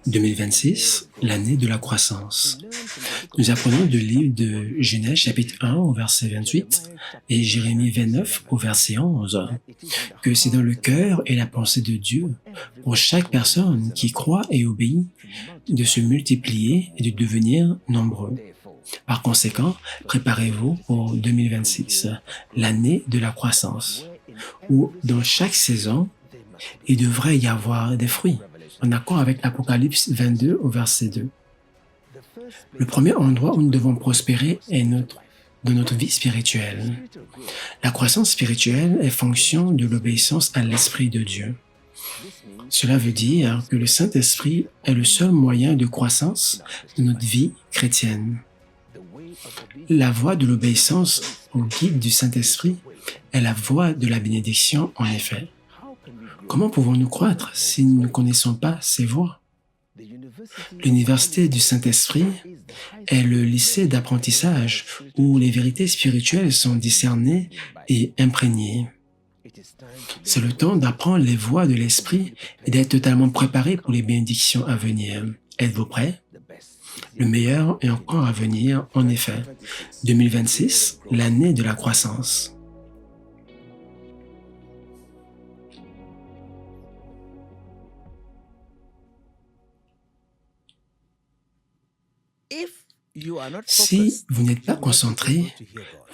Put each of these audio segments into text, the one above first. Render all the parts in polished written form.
2026, l'année de la croissance. Nous apprenons du livre de Genèse chapitre 1 au verset 28 et Jérémie 29 au verset 11 que c'est dans le cœur et la pensée de Dieu pour chaque personne qui croit et obéit de se multiplier et de devenir nombreux. Par conséquent, préparez-vous pour 2026, l'année de la croissance, où dans chaque saison, il devrait y avoir des fruits, en accord avec Apocalypse 22 au verset 2. Le premier endroit où nous devons prospérer est dans notre vie spirituelle. La croissance spirituelle est fonction de l'obéissance à l'Esprit de Dieu. Cela veut dire que le Saint-Esprit est le seul moyen de croissance de notre vie chrétienne. La voie de l'obéissance au guide du Saint-Esprit est la voie de la bénédiction, en effet. Comment pouvons-nous croître si nous ne connaissons pas ces voies? L'Université du Saint-Esprit est le lycée d'apprentissage où les vérités spirituelles sont discernées et imprégnées. C'est le temps d'apprendre les voies de l'Esprit et d'être totalement préparé pour les bénédictions à venir. Êtes-vous prêts? Le meilleur est encore à venir, en effet. 2026, l'année de la croissance. Si vous n'êtes pas concentré,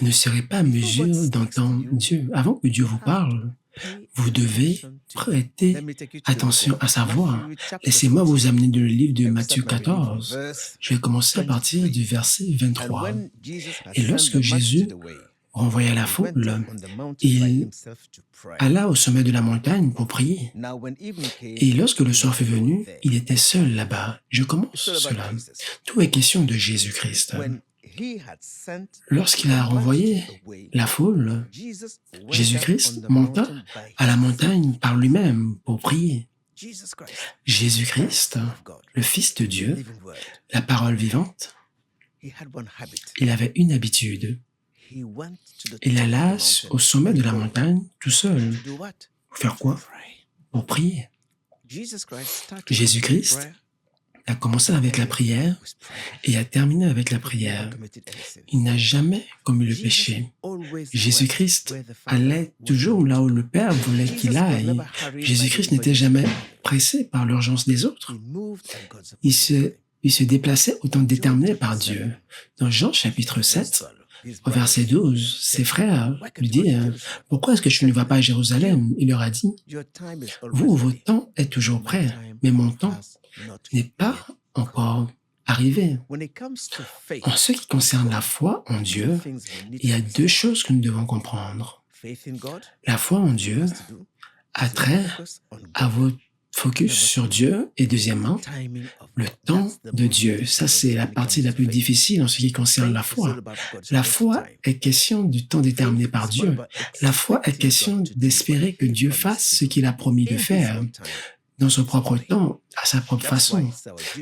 vous ne serez pas en mesure d'entendre Dieu. Avant que Dieu vous parle, vous devez prêter attention à sa voix. Laissez-moi vous amener dans le livre de Matthieu 14. Je vais commencer à partir du verset 23. Et lorsque Jésus renvoya la foule, il alla au sommet de la montagne pour prier. Et lorsque le soir fut venu, il était seul là-bas. Je commence cela. Tout est question de Jésus-Christ. Lorsqu'il a renvoyé la foule, Jésus-Christ monta à la montagne par lui-même pour prier. Jésus-Christ, le Fils de Dieu, la parole vivante, il avait une habitude. Il alla au sommet de la montagne tout seul. Pour faire quoi? Pour prier. Jésus-Christ a commencé avec la prière et a terminé avec la prière. Il n'a jamais commis le péché. Jésus-Christ allait toujours là où le Père voulait qu'il aille. Jésus-Christ n'était jamais pressé par l'urgence des autres. Il se déplaçait au temps déterminé par Dieu. Dans Jean chapitre 7, au verset 12, ses frères lui disent « Pourquoi est-ce que tu ne vas pas à Jérusalem ?» Il leur a dit « Votre temps est toujours prêt, mais mon temps n'est pas encore arrivé. » En ce qui concerne la foi en Dieu, il y a deux choses que nous devons comprendre. La foi en Dieu a trait à votre focus sur Dieu et deuxièmement, le temps de Dieu. Ça, c'est la partie la plus difficile en ce qui concerne la foi. La foi est question du temps déterminé par Dieu. La foi est question d'espérer que Dieu fasse ce qu'il a promis de faire dans son propre temps, à sa propre façon.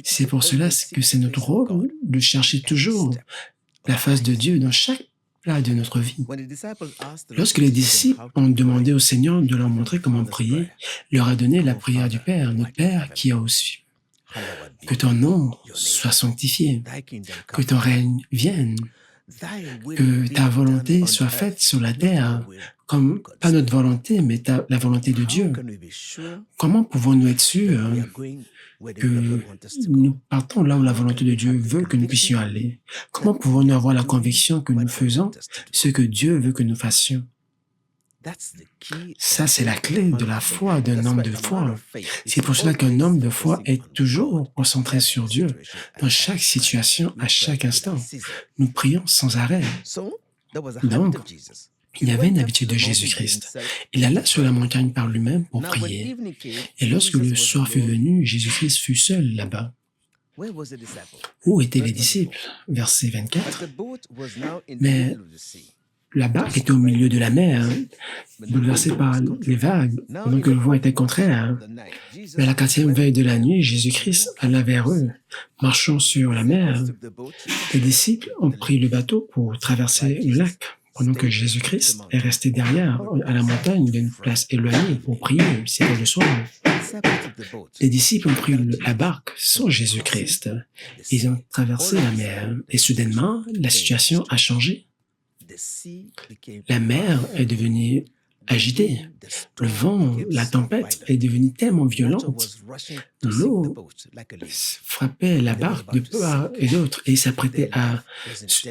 C'est pour cela que c'est notre rôle de chercher toujours la face de Dieu dans chaque plat de notre vie. Lorsque les disciples ont demandé au Seigneur de leur montrer comment prier, il leur a donné la prière du Père, notre Père qui est aux cieux. Que ton nom soit sanctifié, que ton règne vienne, que ta volonté soit faite sur la terre, comme pas notre volonté, mais la volonté de Dieu. Comment pouvons-nous être sûrs que nous partons là où la volonté de Dieu veut que nous puissions aller? Comment pouvons-nous avoir la conviction que nous faisons ce que Dieu veut que nous fassions? Ça, c'est la clé de la foi d'un homme de foi. C'est pour cela qu'un homme de foi est toujours concentré sur Dieu, dans chaque situation, à chaque instant. Nous prions sans arrêt. Donc, il y avait une habitude de Jésus-Christ. Il alla sur la montagne par lui-même pour prier. Et lorsque le soir fut venu, Jésus-Christ fut seul là-bas. Où étaient les disciples? Verset 24. Mais la barque était au milieu de la mer, bouleversée par les vagues, pendant que le vent était contraire. Mais à la 4e veille de la nuit, Jésus-Christ alla vers eux, marchant sur la mer. Les disciples ont pris le bateau pour traverser le lac, pendant que Jésus-Christ est resté derrière, à la montagne, d'une place éloignée pour prier, c'était le soir. Les disciples ont pris la barque sans Jésus-Christ. Ils ont traversé la mer et soudainement, la situation a changé. La mer est devenue agitée. Le vent, la tempête est devenue tellement violente. L'eau frappait la barque de part et d'autre et s'apprêtait à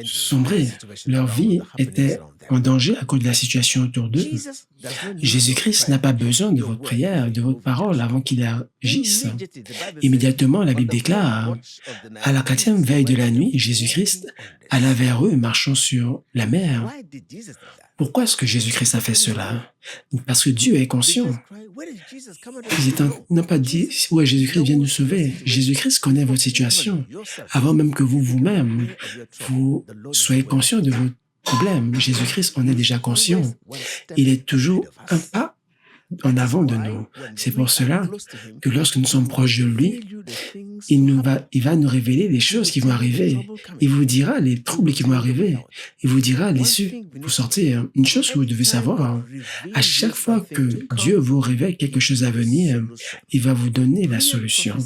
sombrer. Leur vie était en danger à cause de la situation autour d'eux. Jésus-Christ n'a pas besoin de votre prière, de votre parole avant qu'il agisse. Immédiatement, la Bible déclare, à la 4e veille de la nuit, Jésus-Christ alla vers eux marchant sur la mer. Pourquoi est-ce que Jésus-Christ a fait cela? Parce que Dieu est conscient. Ils n'ont pas dit, ouais, Jésus-Christ vient nous sauver. Jésus-Christ connaît votre situation. Avant même que vous-même, vous soyez conscient de vos problèmes. Jésus-Christ en est déjà conscient. Il est toujours un pas en avant de nous. C'est pour cela que lorsque nous sommes proches de lui, il va nous révéler les choses qui vont arriver. Il vous dira les troubles qui vont arriver. Il vous dira l'issue pour sortir. Une chose que vous devez savoir, à chaque fois que Dieu vous révèle quelque chose à venir, il va vous donner la solution.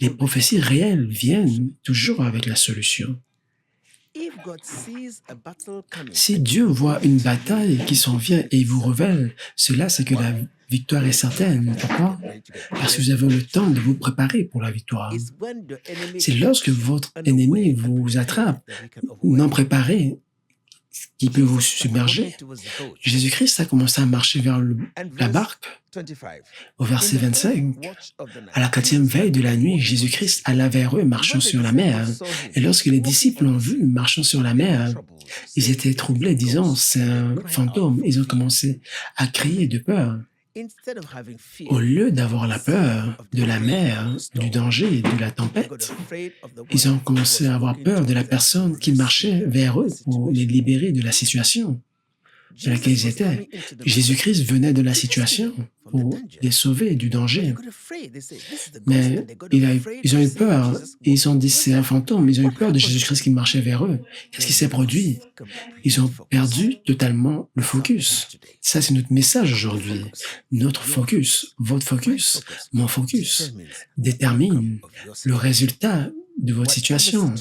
Les prophéties réelles viennent toujours avec la solution. Si Dieu voit une bataille qui s'en vient et il vous révèle, cela c'est que la victoire est certaine. Pourquoi? Parce que vous avez le temps de vous préparer pour la victoire. C'est lorsque votre ennemi vous attrape, non préparé, qui peut vous submerger. Jésus-Christ a commencé à marcher vers la barque. Au verset 25, à la 4e veille de la nuit, Jésus-Christ alla vers eux marchant sur la mer. Et lorsque les disciples l'ont vu marchant sur la mer, ils étaient troublés, disant, c'est un fantôme. Ils ont commencé à crier de peur. Au lieu d'avoir la peur de la mer, du danger et de la tempête, ils ont commencé à avoir peur de la personne qui marchait vers eux pour les libérer de la situation dans laquelle ils étaient. Jésus-Christ venait de la situation pour les sauver du danger. Mais ils ont eu peur. Et ils ont dit, c'est un fantôme. Ils ont eu peur de Jésus-Christ qui marchait vers eux. Qu'est-ce qui s'est produit? Ils ont perdu totalement le focus. Ça, c'est notre message aujourd'hui. Notre focus, votre focus, mon focus, détermine le résultat de votre situation.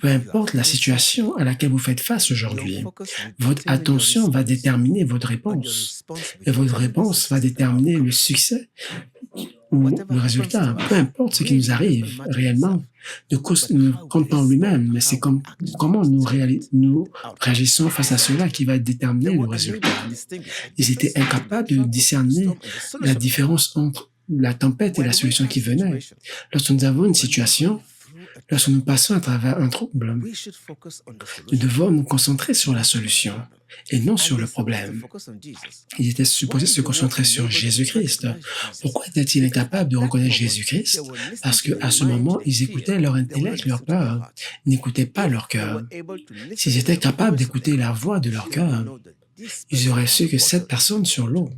Peu importe la situation à laquelle vous faites face aujourd'hui, votre attention va déterminer votre réponse. Et votre réponse va déterminer le succès ou le résultat. Peu importe ce qui nous arrive réellement, ne compte pas en lui-même, mais c'est comment nous réagissons face à cela qui va déterminer le résultat. Ils étaient incapables de discerner la différence entre la tempête et la solution qui venait. Lorsque nous avons une situation, lorsque nous passons à travers un trouble, nous devons nous concentrer sur la solution et non sur le problème. Ils étaient supposés se concentrer sur Jésus-Christ. Pourquoi étaient-ils incapables de reconnaître Jésus-Christ? Parce qu'à ce moment, ils écoutaient leur intellect, leur peur, n'écoutaient pas leur cœur. S'ils étaient capables d'écouter la voix de leur cœur, ils auraient su que cette personne sur l'eau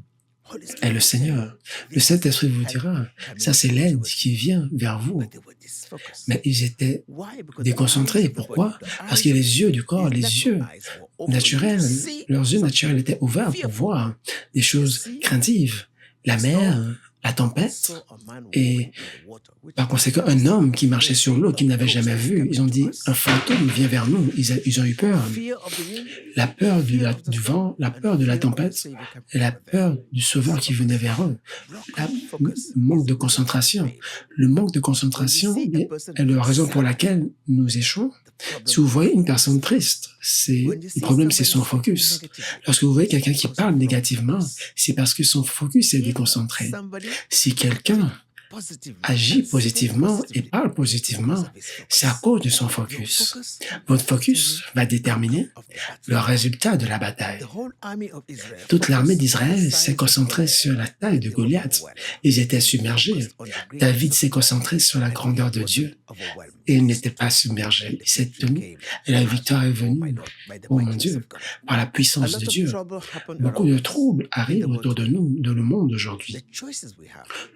est le Seigneur. Le Saint-Esprit vous dira, ça c'est l'aide qui vient vers vous. Mais ils étaient déconcentrés. Pourquoi? Parce que les yeux du corps, les yeux naturels, leurs yeux naturels étaient ouverts pour voir des choses craintives. La mer, la tempête, et par conséquent, un homme qui marchait sur l'eau qu'ils n'avaient jamais vu. Ils ont dit, un fantôme vient vers nous. Ils ont eu peur. La peur du vent, la peur de la tempête, et la peur du sauveur qui venait vers eux. Le manque de concentration. Le manque de concentration est la raison pour laquelle nous échouons. Si vous voyez une personne triste, le problème, c'est son focus. Lorsque vous voyez quelqu'un qui parle négativement, c'est parce que son focus est déconcentré. Si quelqu'un agit positivement et parle positivement, c'est à cause de son focus. Votre focus va déterminer le résultat de la bataille. Toute l'armée d'Israël s'est concentrée sur la taille de Goliath. Ils étaient submergés. David s'est concentré sur la grandeur de Dieu. Et il n'était pas submergé. Il s'est tenu et la victoire est venue, oh mon Dieu, par la puissance de Dieu. Beaucoup de troubles arrivent autour de nous, dans le monde aujourd'hui.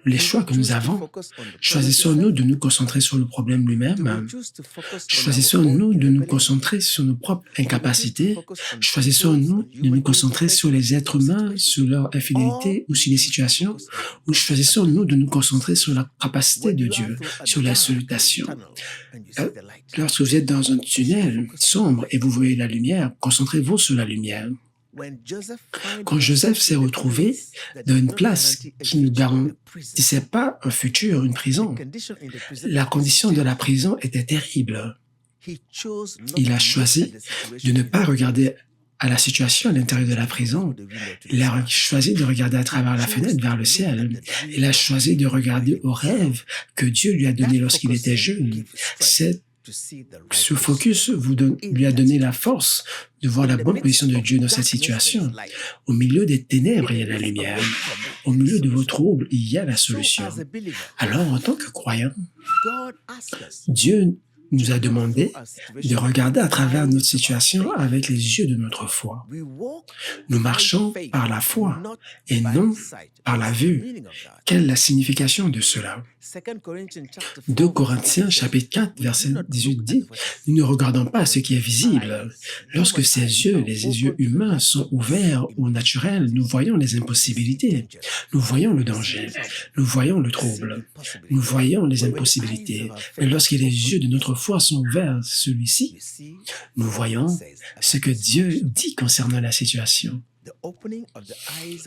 Les choix que nous avons avant. Choisissons-nous de nous concentrer sur le problème lui-même? Choisissons-nous de nous concentrer sur nos propres incapacités? Choisissons-nous de nous concentrer sur les êtres humains, sur leur infidélité ou sur les situations? Ou choisissons-nous de nous concentrer sur la capacité de Dieu, sur la salutation? Lorsque vous êtes dans un tunnel sombre et vous voyez la lumière, concentrez-vous sur la lumière. Quand Joseph s'est retrouvé dans une place qui ne garantissait pas un futur, une prison, la condition de la prison était terrible. Il a choisi de ne pas regarder à la situation à l'intérieur de la prison. Il a choisi de regarder à travers la fenêtre vers le ciel. Il a choisi de regarder au rêve que Dieu lui a donné lorsqu'il était jeune. Ce focus lui a donné la force de voir la bonne position de Dieu dans cette situation. Au milieu des ténèbres, il y a la lumière. Au milieu de vos troubles, il y a la solution. Alors, en tant que croyant, Dieu nous a demandé de regarder à travers notre situation avec les yeux de notre foi. Nous marchons par la foi et non par la vue. Quelle est la signification de cela? 2 Corinthiens chapitre 4, verset 18 dit, « Nous ne regardons pas ce qui est visible. Lorsque ses yeux, les yeux humains, sont ouverts au naturel, nous voyons les impossibilités, nous voyons le danger, nous voyons le trouble, nous voyons les impossibilités. Mais lorsque les yeux de notre foi sont ouverts celui-ci, nous voyons ce que Dieu dit concernant la situation.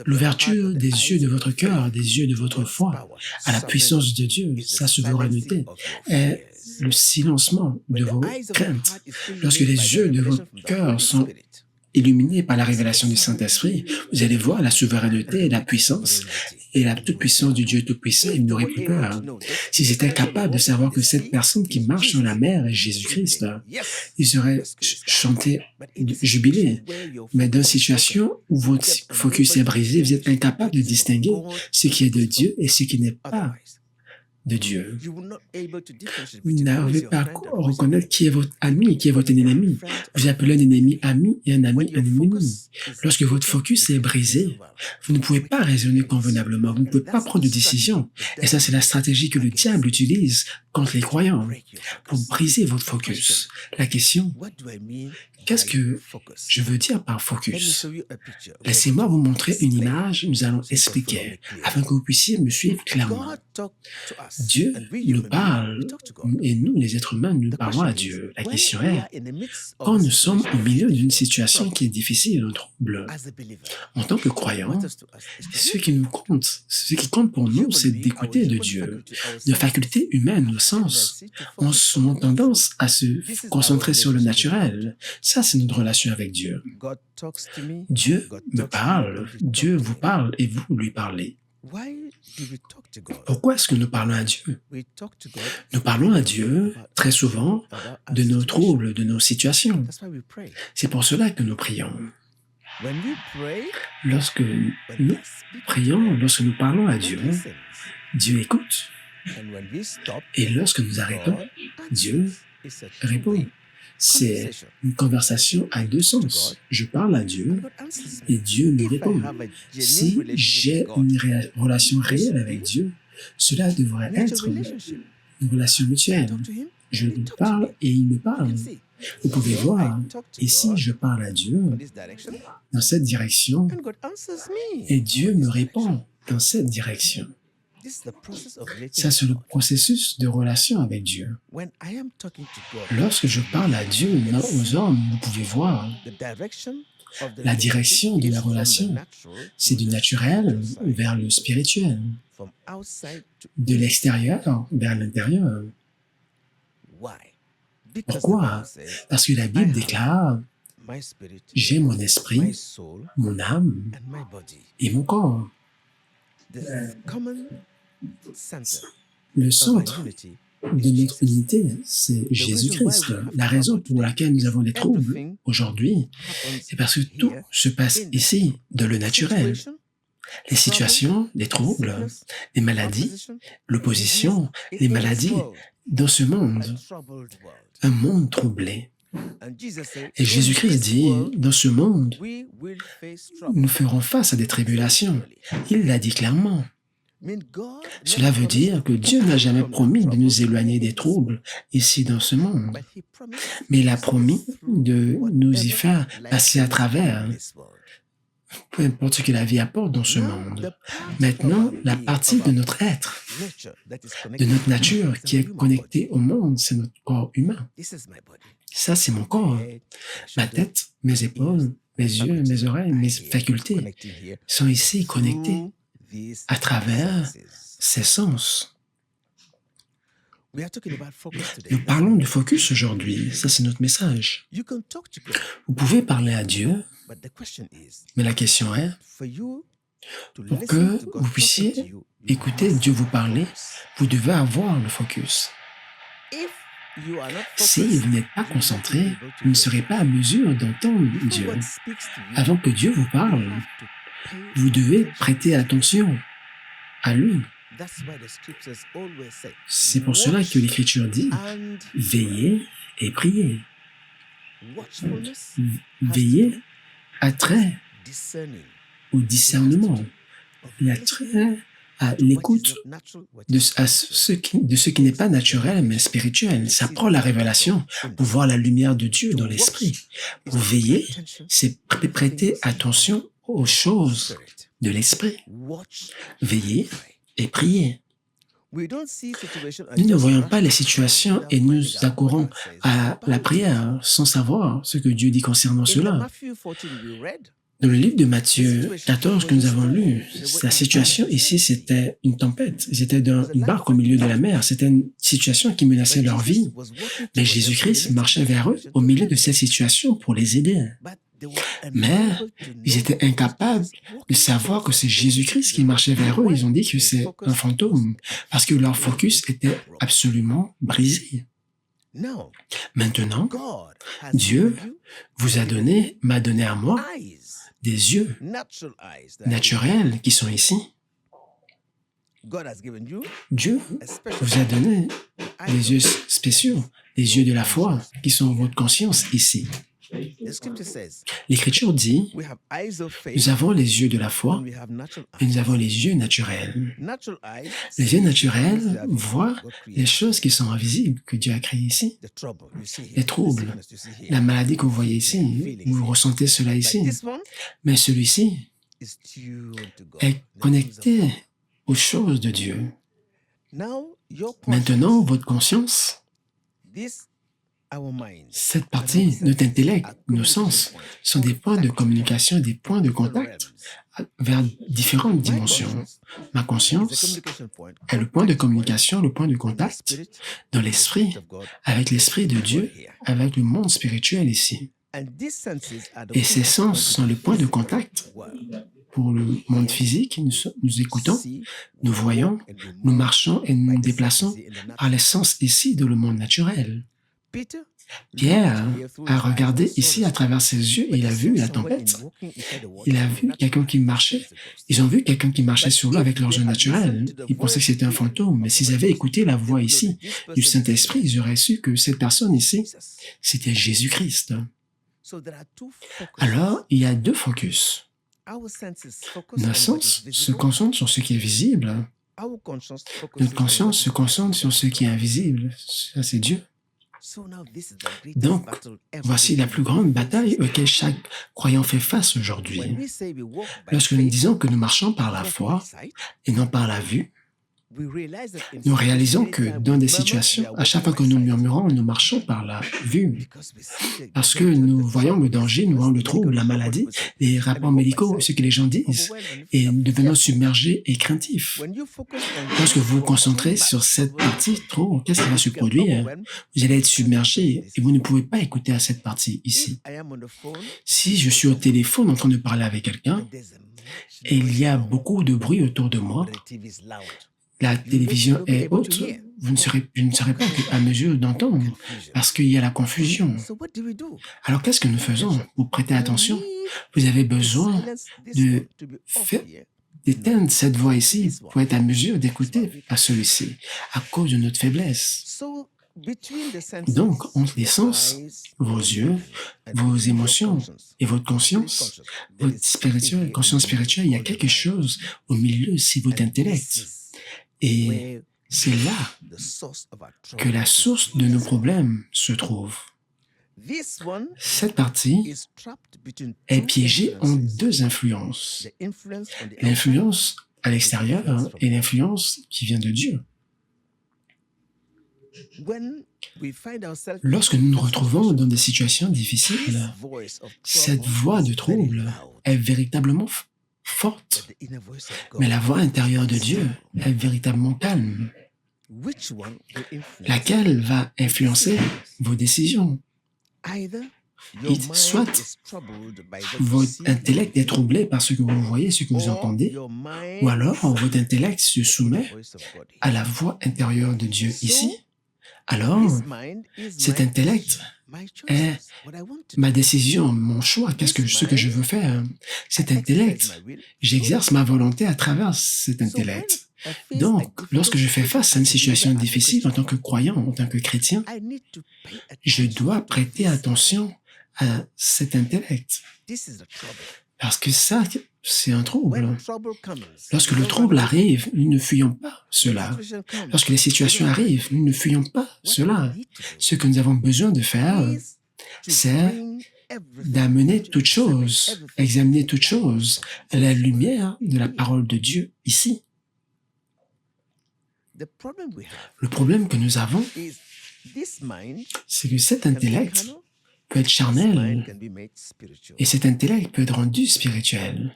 L'ouverture des yeux de votre cœur, des yeux de votre foi, à la puissance de Dieu, sa souveraineté, est le silencement de vos craintes. Lorsque les yeux de votre cœur sont illuminés par la révélation du Saint-Esprit, vous allez voir la souveraineté et la puissance et la toute-puissance du Dieu Tout-Puissant, il n'aurait plus peur. S'ils étaient capables de savoir que cette personne qui marche sur la mer est Jésus-Christ, ils seraient chantés, jubilés. Mais dans une situation où votre focus est brisé, vous êtes incapable de distinguer ce qui est de Dieu et ce qui n'est pas de Dieu. Vous n'arrivez pas à reconnaître qui est votre ami et qui est votre ennemi. Vous appelez un ennemi ami et un ami un ennemi. Lorsque votre focus est brisé, vous ne pouvez pas raisonner convenablement, vous ne pouvez pas prendre de décision. Et ça, c'est la stratégie que le diable utilise contre les croyants pour briser votre focus. La question, qu'est-ce que je veux dire par focus? Laissez-moi vous montrer une image, nous allons expliquer, afin que vous puissiez me suivre clairement. Dieu nous parle, et nous, les êtres humains, nous parlons à Dieu. La question est, quand nous sommes au milieu d'une situation qui est difficile, un trouble, en tant que croyants, ce qui compte pour nous, c'est d'écouter de Dieu. Nos facultés humaines, nos sens, ont tendance à se concentrer sur le naturel. Ça, c'est notre relation avec Dieu. Dieu me parle, Dieu vous parle et vous lui parlez. Pourquoi est-ce que nous parlons à Dieu? Nous parlons à Dieu très souvent de nos troubles, de nos situations. C'est pour cela que nous prions. Lorsque nous prions, lorsque nous parlons à Dieu, Dieu écoute. Et lorsque nous arrêtons, Dieu répond. C'est une conversation à deux sens. Je parle à Dieu et Dieu me répond. Si j'ai une relation réelle avec Dieu, cela devrait être une relation mutuelle. Je lui parle et il me parle. Vous pouvez voir, ici je parle à Dieu dans cette direction et Dieu me répond dans cette direction. Ça, c'est le processus de relation avec Dieu. Lorsque je parle à Dieu, non aux hommes, vous pouvez voir la direction de la relation. C'est du naturel vers le spirituel, de l'extérieur vers l'intérieur. Pourquoi? Parce que la Bible déclare « J'ai mon esprit, mon âme et mon corps ». Le centre de notre unité, c'est Jésus-Christ. La raison pour laquelle nous avons des troubles aujourd'hui, c'est parce que tout se passe ici, dans le naturel. Les situations, les troubles, les maladies, l'opposition, les maladies dans ce monde, un monde troublé. Et Jésus-Christ dit, dans ce monde, nous ferons face à des tribulations. Il l'a dit clairement. Cela veut dire que Dieu n'a jamais promis de nous éloigner des troubles ici dans ce monde, mais il a promis de nous y faire passer à travers, peu importe ce que la vie apporte dans ce monde. Maintenant, la partie de notre être, de notre nature qui est connectée au monde, c'est notre corps humain. Ça, c'est mon corps. Ma tête, mes épaules, mes yeux, mes oreilles, mes facultés sont ici connectés à travers ces sens. Nous parlons du focus aujourd'hui. Ça, c'est notre message. Vous pouvez parler à Dieu, mais la question est, pour que vous puissiez écouter Dieu vous parler, vous devez avoir le focus. Si vous n'êtes pas concentré, vous ne serez pas à mesure d'entendre Dieu. Avant que Dieu vous parle, vous devez prêter attention à lui. C'est pour cela que l'Écriture dit « Veillez et priez ». Veillez a trait au discernement. Il a trait à l'écoute de ce qui n'est pas naturel, mais spirituel. Ça prend la révélation pour voir la lumière de Dieu dans l'esprit. Pour veiller, c'est prêter attention aux choses de l'esprit. Veiller et prier. Nous ne voyons pas les situations et nous accourons à la prière sans savoir ce que Dieu dit concernant cela. Dans le livre de Matthieu 14 que nous avons lu, la situation ici, c'était une tempête. Ils étaient dans une barque au milieu de la mer. C'était une situation qui menaçait leur vie. Mais Jésus-Christ marchait vers eux au milieu de cette situation pour les aider. Mais ils étaient incapables de savoir que c'est Jésus-Christ qui marchait vers eux. Ils ont dit que c'est un fantôme parce que leur focus était absolument brisé. Maintenant, Dieu m'a donné à moi des yeux naturels qui sont ici. Dieu vous a donné des yeux spéciaux, des yeux de la foi qui sont votre conscience ici. L'Écriture dit, nous avons les yeux de la foi et nous avons les yeux naturels. Les yeux naturels voient les choses qui sont invisibles que Dieu a créées ici. Les troubles, la maladie que vous voyez ici, vous ressentez cela ici. Mais celui-ci est connecté aux choses de Dieu. Maintenant, votre conscience, cette partie, notre intellect, nos sens, sont des points de communication, des points de contact vers différentes dimensions. Ma conscience est le point de communication, le point de contact dans l'esprit, avec l'esprit de Dieu, avec le monde spirituel ici. Et ces sens sont le point de contact pour le monde physique. Nous écoutons, nous voyons, nous marchons et nous nous déplaçons par les sens ici dans le monde naturel. Pierre a regardé ici à travers ses yeux et il a vu la tempête. Il a vu quelqu'un qui marchait. Ils ont vu quelqu'un qui marchait sur l'eau avec leurs yeux naturels. Ils pensaient que c'était un fantôme, mais s'ils avaient écouté la voix ici du Saint-Esprit, ils auraient su que cette personne ici, c'était Jésus-Christ. Alors, il y a deux focus. Nos sens se concentrent sur ce qui est visible. Notre conscience se concentre sur ce qui est invisible. Ça, c'est Dieu. Donc, voici la plus grande bataille auquel chaque croyant fait face aujourd'hui. Lorsque nous disons que nous marchons par la foi et non par la vue, nous réalisons que dans des situations, à chaque fois que nous murmurons, nous marchons par la vue. Parce que nous voyons le danger, nous voyons le trouble, la maladie, les rapports médicaux, ce que les gens disent, et nous devenons submergés et craintifs. Lorsque vous vous concentrez sur cette partie trop, qu'est-ce qui va se produire? Vous allez être submergé et vous ne pouvez pas écouter à cette partie ici. Si je suis au téléphone en train de parler avec quelqu'un et il y a beaucoup de bruit autour de moi, la télévision est haute, je ne serai pas à mesure d'entendre parce qu'il y a la confusion. Alors, qu'est-ce que nous faisons pour prêter attention? Vous avez besoin d'éteindre cette voix ici pour être à mesure d'écouter à celui-ci à cause de notre faiblesse. Donc, entre les sens, vos yeux, vos émotions et votre conscience, conscience spirituelle, il y a quelque chose au milieu, c'est votre intellect. Et c'est là que la source de nos problèmes se trouve. Cette partie est piégée en deux influences. L'influence à l'extérieur et l'influence qui vient de Dieu. Lorsque nous nous retrouvons dans des situations difficiles, cette voix de trouble est véritablement forte, mais la voix intérieure de Dieu est véritablement calme, laquelle va influencer vos décisions. Soit votre intellect est troublé par ce que vous voyez, ce que vous entendez, ou alors votre intellect se soumet à la voix intérieure de Dieu ici. Alors, cet intellect est ma décision, mon choix, ce que je veux faire. Cet intellect, j'exerce ma volonté à travers cet intellect. Donc, lorsque je fais face à une situation difficile en tant que croyant, en tant que chrétien, je dois prêter attention à cet intellect. Parce que ça, c'est un trouble. Lorsque le trouble arrive, nous ne fuyons pas cela. Lorsque les situations arrivent, nous ne fuyons pas cela. Ce que nous avons besoin de faire, c'est d'amener toute chose, examiner toute chose à la lumière de la parole de Dieu ici. Le problème que nous avons, c'est que cet intellect peut être charnel et cet intellect peut être rendu spirituel.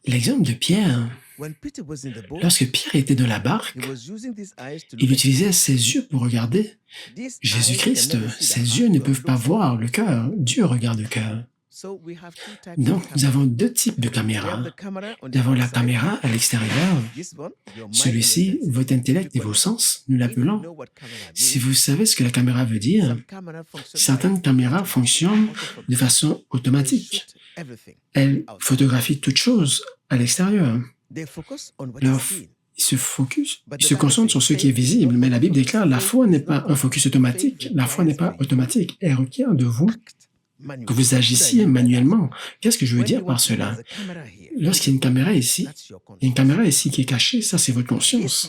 L'exemple de Pierre, lorsque Pierre était dans la barque, il utilisait ses yeux pour regarder Jésus-Christ. Ses yeux ne peuvent pas voir le cœur. Dieu regarde le cœur. Donc, nous avons deux types de caméras. Nous avons la caméra à l'extérieur. Celui-ci, votre intellect et vos sens, nous l'appelons. Si vous savez ce que la caméra veut dire, certaines caméras fonctionnent de façon automatique. Elles photographient toute chose à l'extérieur. Ils se concentrent sur ce qui est visible, mais la Bible déclare la foi n'est pas un focus automatique. La foi n'est pas automatique. Elle requiert de vous que vous agissiez manuellement. Qu'est-ce que je veux dire par cela? Lorsqu'il y a une caméra ici, il y a une caméra ici qui est cachée, ça c'est votre conscience.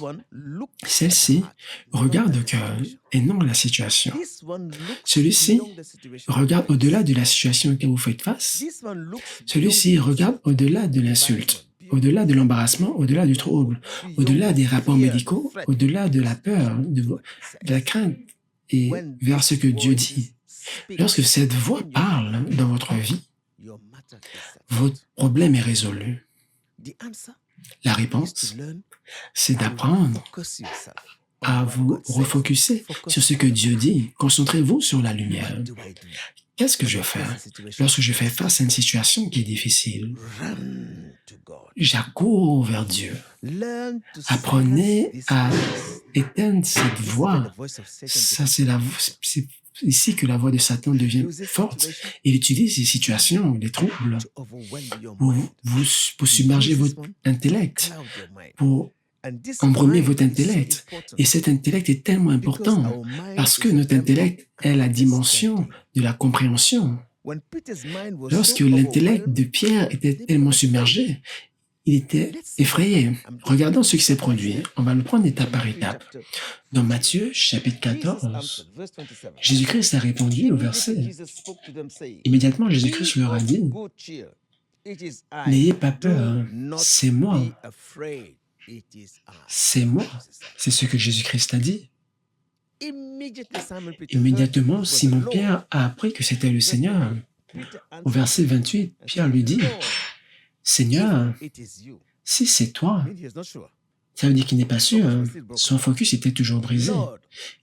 Celle-ci regarde le cœur et non la situation. Celui-ci regarde au-delà de la situation que vous faites face. Celui-ci regarde au-delà de l'insulte, au-delà de l'embarrassement, au-delà du trouble, au-delà des rapports médicaux, au-delà de la peur, de la crainte et vers ce que Dieu dit. Lorsque cette voix parle dans votre vie, votre problème est résolu. La réponse, c'est d'apprendre à vous refocuser sur ce que Dieu dit. Concentrez-vous sur la lumière. Qu'est-ce que je fais lorsque je fais face à une situation qui est difficile? J'accours vers Dieu. Apprenez à éteindre cette voix. Ça, c'est ici que la voix de Satan devient forte. Il utilise ces situations, les troubles, pour submerger votre intellect, pour embrumer votre intellect. Et cet intellect est tellement important parce que notre intellect est la dimension de la compréhension. Lorsque l'intellect de Pierre était tellement submergé, il était effrayé. Regardons ce qui s'est produit. On va le prendre étape par étape. Dans Matthieu, chapitre 14, Jésus-Christ a répondu au verset. Immédiatement, Jésus-Christ leur a dit, « N'ayez pas peur, c'est moi. C'est moi. » C'est ce que Jésus-Christ a dit. Immédiatement, Simon-Pierre a appris que c'était le Seigneur. Au verset 28, Pierre lui dit, Seigneur, si c'est toi, ça veut dire qu'il n'est pas sûr. Son focus était toujours brisé.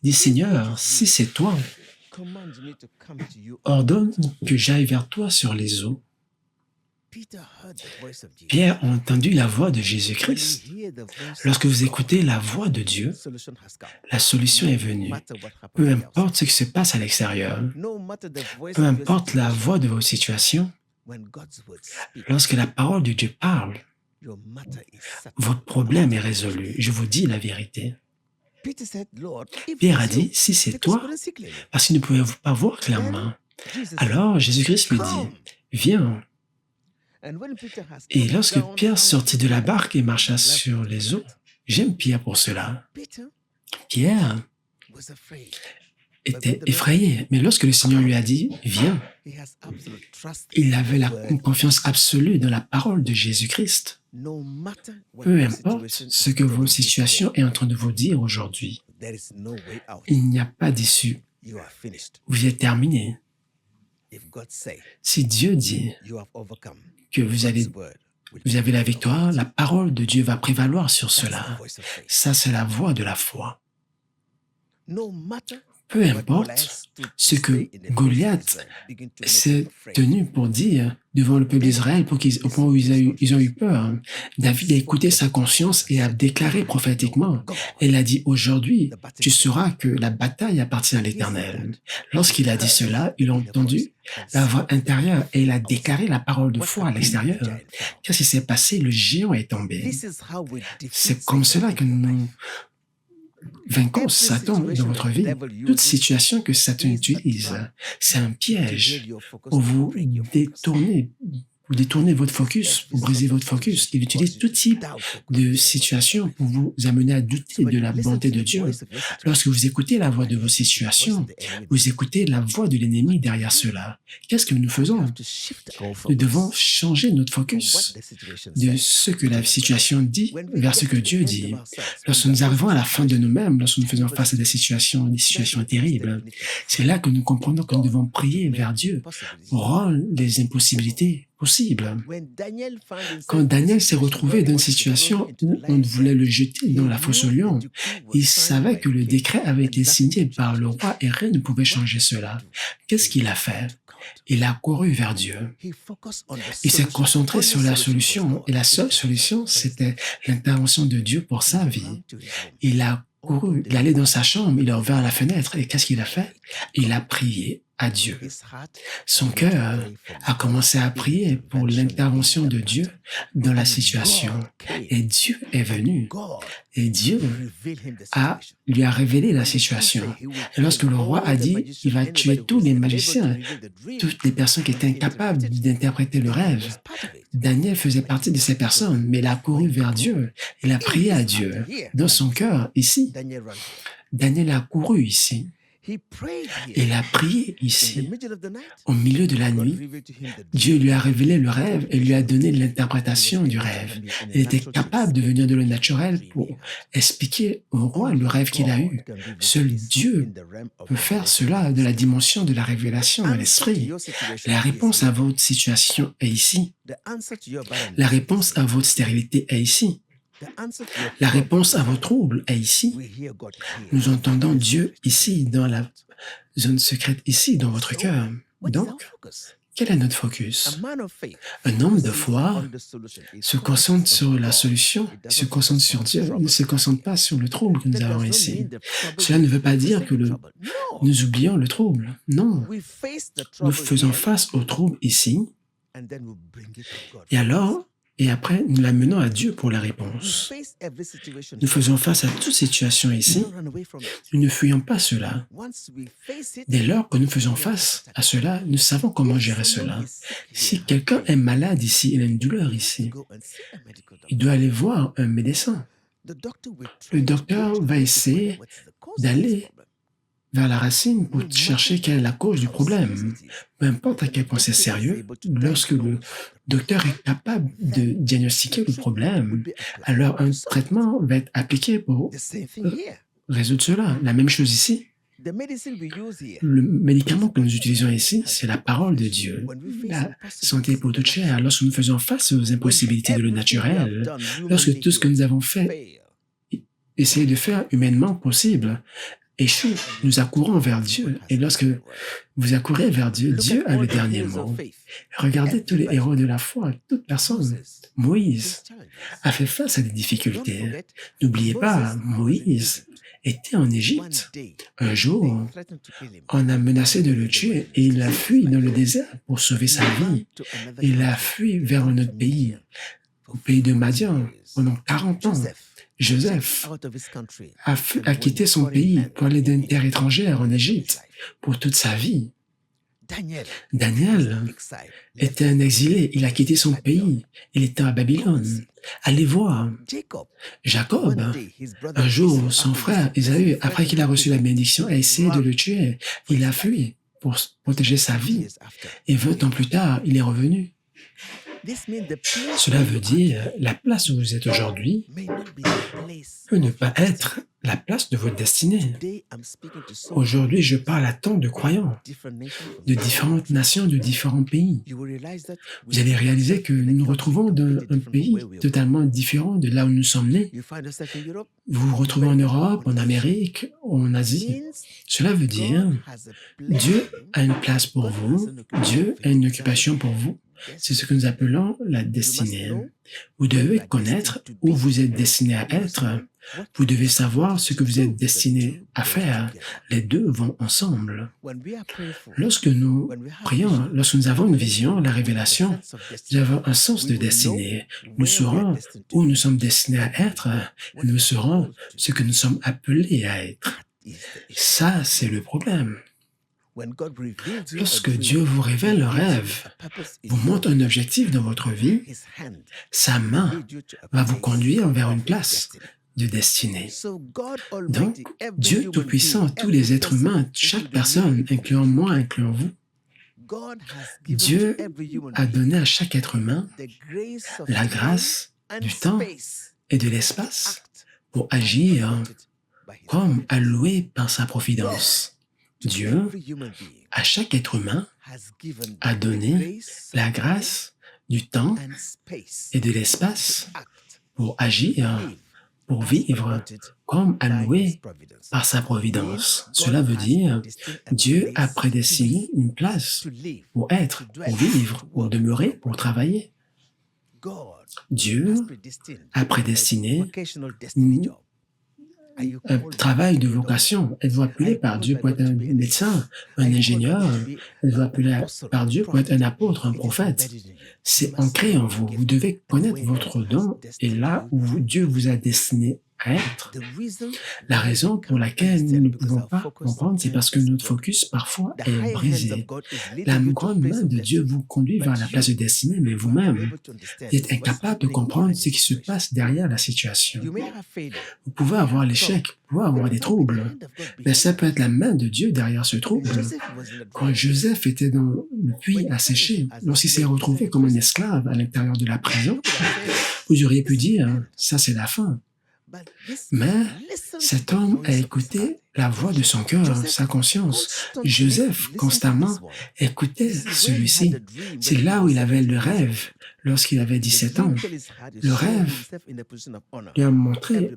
Il dit, Seigneur, si c'est toi, ordonne que j'aille vers toi sur les eaux. Pierre a entendu la voix de Jésus-Christ. Lorsque vous écoutez la voix de Dieu, la solution est venue. Peu importe ce qui se passe à l'extérieur, peu importe la voix de vos situations, lorsque la parole de Dieu parle, votre problème est résolu. Je vous dis la vérité. Pierre a dit, si c'est toi, parce qu'il ne pouvait pas voir clairement. Alors Jésus-Christ lui dit, viens. Et lorsque Pierre sortit de la barque et marcha sur les eaux, j'aime Pierre pour cela. Pierre était effrayé, mais lorsque le Seigneur lui a dit, viens, il avait une confiance absolue dans la parole de Jésus-Christ. Peu importe ce que vos situations est en train de vous dire aujourd'hui, il n'y a pas d'issue. Vous êtes terminé. Si Dieu dit que vous avez la victoire, la parole de Dieu va prévaloir sur cela. Ça, c'est la voix de la foi. Peu importe ce que Goliath s'est tenu pour dire devant le peuple d'Israël au point où ils ont eu peur. David a écouté sa conscience et a déclaré prophétiquement. Il a dit, aujourd'hui, tu sauras que la bataille appartient à l'Éternel. Lorsqu'il a dit cela, il a entendu la voix intérieure et il a déclaré la parole de foi à l'extérieur. Qu'est-ce qui s'est passé? Le géant est tombé. C'est comme cela que nous vainquons Satan dans votre vie. Toute situation que Satan utilise, c'est un piège pour vous détourner votre focus, pour briser votre focus. Il utilise tout type de situation pour vous amener à douter de la bonté de Dieu. Lorsque vous écoutez la voix de vos situations, vous écoutez la voix de l'ennemi derrière cela. Qu'est-ce que nous faisons? Nous devons changer notre focus de ce que la situation dit vers ce que Dieu dit. Lorsque nous arrivons à la fin de nous-mêmes, lorsque nous faisons face à des situations terribles, c'est là que nous comprenons que nous devons prier vers Dieu pour rendre les impossibilités possibles. Quand Daniel s'est retrouvé dans une situation où on voulait le jeter dans la fosse au lion, il savait que le décret avait été signé par le roi et rien ne pouvait changer cela. Qu'est-ce qu'il a fait? Il a couru vers Dieu. Il s'est concentré sur la solution et la seule solution, c'était l'intervention de Dieu pour sa vie. Il a couru, il allait dans sa chambre, il a ouvert la fenêtre et qu'est-ce qu'il a fait? Il a prié à Dieu. Son cœur a commencé à prier pour l'intervention de Dieu dans la situation. Et Dieu est venu. Et Dieu lui a révélé la situation. Et lorsque le roi a dit qu'il va tuer tous les magiciens, toutes les personnes qui étaient incapables d'interpréter le rêve, Daniel faisait partie de ces personnes, mais il a couru vers Dieu. Il a prié à Dieu. Dans son cœur, ici, Daniel a couru ici. Il a prié ici. Au milieu de la nuit, Dieu lui a révélé le rêve et lui a donné l'interprétation du rêve. Il était capable de venir de le naturel pour expliquer au roi le rêve qu'il a eu. Seul Dieu peut faire cela de la dimension de la révélation de l'esprit. La réponse à votre situation est ici. La réponse à votre stérilité est ici. La réponse à vos troubles est ici. Nous entendons Dieu ici, dans la zone secrète, ici, dans votre cœur. Donc, quel est notre focus? Un homme de foi se concentre sur la solution, se concentre sur Dieu, ne se concentre pas sur le trouble que nous avons ici. Cela ne veut pas dire que nous oublions le trouble. Non, nous faisons face au trouble ici, et après, nous l'amenons à Dieu pour la réponse. Nous faisons face à toute situation ici. Nous ne fuyons pas cela. Dès lors que nous faisons face à cela, nous savons comment gérer cela. Si quelqu'un est malade ici, il a une douleur ici, il doit aller voir un médecin. Le docteur va essayer d'aller vers la racine pour chercher quelle est la cause du problème. Peu importe à quel point c'est sérieux, lorsque le docteur est capable de diagnostiquer le problème, alors un traitement va être appliqué pour résoudre cela. La même chose ici. Le médicament que nous utilisons ici, c'est la parole de Dieu. La santé pour toute chair. Lorsque nous faisons face aux impossibilités de le naturel, lorsque tout ce que nous avons fait, essayer de faire humainement possible, échoue, nous accourons vers Dieu. Et lorsque vous accourez vers Dieu, Dieu a le dernier mot. Regardez tous les héros de la foi, toute personne. Moïse a fait face à des difficultés. N'oubliez pas, Moïse était en Égypte. Un jour, on a menacé de le tuer et il a fui dans le désert pour sauver sa vie. Il a fui vers un autre pays, au pays de Madian, pendant 40 ans. Joseph a quitté son pays pour aller dans une terre étrangère en Égypte pour toute sa vie. Daniel était un exilé, il a quitté son pays, il était à Babylone. Allez voir Jacob. Un jour, son frère Ésaü, après qu'il a reçu la bénédiction, a essayé de le tuer. Il a fui pour protéger sa vie. Et 20 ans plus tard, il est revenu. Cela veut dire, la place où vous êtes aujourd'hui peut ne pas être la place de votre destinée. Aujourd'hui, je parle à tant de croyants, de différentes nations, de différents pays. Vous allez réaliser que nous nous retrouvons dans un pays totalement différent de là où nous sommes nés. Vous vous retrouvez en Europe, en Amérique, en Asie. Cela veut dire, Dieu a une place pour vous, Dieu a une occupation pour vous. C'est ce que nous appelons la destinée. Vous devez connaître où vous êtes destiné à être. Vous devez savoir ce que vous êtes destiné à faire. Les deux vont ensemble. Lorsque nous prions, lorsque nous avons une vision, la révélation, nous avons un sens de destinée. Nous saurons où nous sommes destinés à être. Nous saurons ce que nous sommes appelés à être. Ça, c'est le problème. Lorsque Dieu vous révèle le rêve, vous montre un objectif dans votre vie, sa main va vous conduire vers une place de destinée. Donc, Dieu Tout-Puissant, tous les êtres humains, chaque personne, incluant moi, incluant vous, Dieu a donné à chaque être humain la grâce du temps et de l'espace pour agir comme alloué par sa providence. Dieu, à chaque être humain, a donné la grâce du temps et de l'espace pour agir, pour vivre comme alloué par sa providence. Cela veut dire, Dieu a prédestiné une place pour être, pour vivre, pour demeurer, pour travailler. Dieu a prédestiné un travail de vocation. Êtes-vous appelé par Dieu pour être un médecin, un ingénieur? Êtes-vous appelé par Dieu pour être un apôtre, un prophète? C'est ancré en vous. Vous devez connaître votre don et là où Dieu vous a destiné à être. La raison pour laquelle nous ne pouvons pas comprendre, c'est parce que notre focus parfois est brisé. La grande main de Dieu vous conduit vers la place de destinée, mais vous-même, vous êtes incapable de comprendre ce qui se passe derrière la situation. Vous pouvez avoir l'échec, vous pouvez avoir des troubles, mais ça peut être la main de Dieu derrière ce trouble. Quand Joseph était dans le puits à sécher, lorsqu'il s'est retrouvé comme un esclave à l'intérieur de la prison, vous auriez pu dire, ça c'est la fin. Mais cet homme a écouté la voix de son cœur, sa conscience. Joseph, constamment, écoutait celui-ci. C'est là où il avait le rêve, lorsqu'il avait 17 ans. Le rêve lui a montré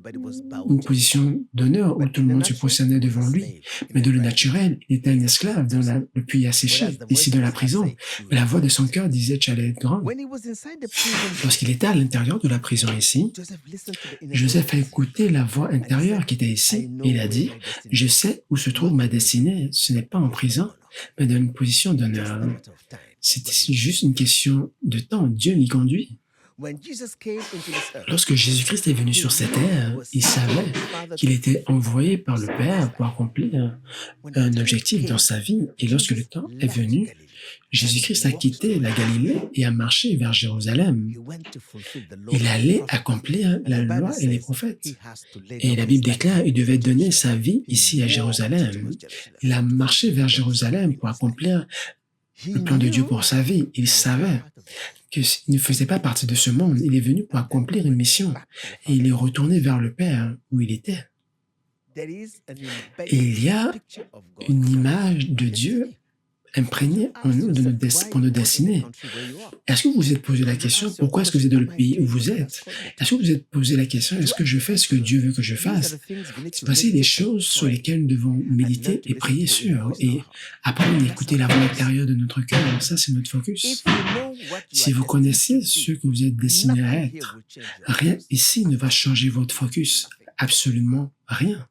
une position d'honneur où tout le monde se positionnait devant lui. Mais de le naturel, il était un esclave dans le puits à sécher, ici dans la prison. Mais la voix de son cœur disait, tu allais être grand. Lorsqu'il était à l'intérieur de la prison ici, Joseph a écouté la voix intérieure qui était ici. Et il a dit, je sais où se trouve ma destinée. Ce n'est pas en prison, mais dans une position d'honneur. C'était juste une question de temps. Dieu l'y conduit. Lorsque Jésus-Christ est venu sur cette terre, il savait qu'il était envoyé par le Père pour accomplir un objectif dans sa vie. Et lorsque le temps est venu, Jésus-Christ a quitté la Galilée et a marché vers Jérusalem. Il allait accomplir la loi et les prophètes. Et la Bible déclare qu'il devait donner sa vie ici à Jérusalem. Il a marché vers Jérusalem pour accomplir le plan de Dieu pour sa vie. Il savait qu'il ne faisait pas partie de ce monde. Il est venu pour accomplir une mission. Et il est retourné vers le Père où il était. Et il y a une image de Dieu imprégnée en nous pour nos destinées. Est-ce que vous vous êtes posé la question, pourquoi est-ce que vous êtes dans le pays où vous êtes? Est-ce que vous vous êtes posé la question, est-ce que je fais ce que Dieu veut que je fasse? Voici des choses sur lesquelles nous devons méditer et prier sur et apprendre à écouter la voix intérieure de notre cœur. Ça, c'est notre focus. Si vous connaissez ce que vous êtes destiné à être, rien ici ne va changer votre focus. Absolument rien.